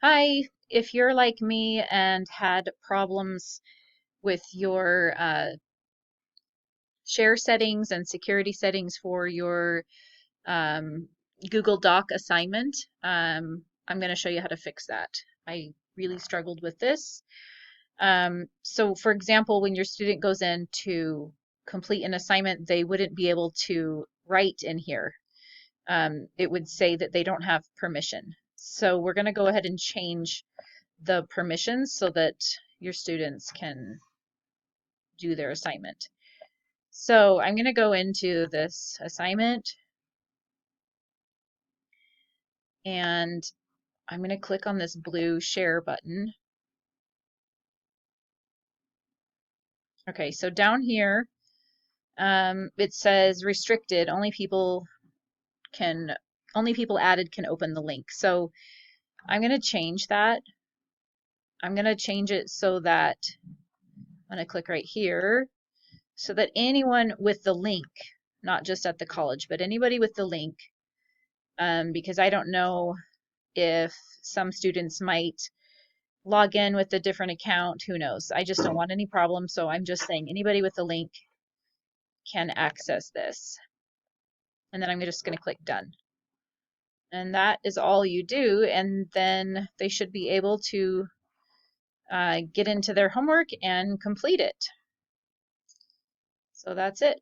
Hi, if you're like me and had problems with your share settings and security settings for your um, Google Doc assignment, I'm going to show you how to fix that. I really struggled with this. So for example, when your student goes in to complete an assignment, they wouldn't be able to write in here. It would say that they don't have permission. So we're going to go ahead and change the permissions so that your students can do their assignment. So I'm going to go into this assignment and I'm going to click on this blue share button. Okay, so down here it says restricted, only people added can open the link. So I'm going to change that. I'm going to change it so that I'm going to click right here so that anyone with the link, not just at the college, but anybody with the link, because I don't know if some students might log in with a different account, who knows? I just don't want any problems, so I'm just saying anybody with the link can access this. And then I'm just going to click done. And that is all you do, and then they should be able to get into their homework and complete it. So that's it.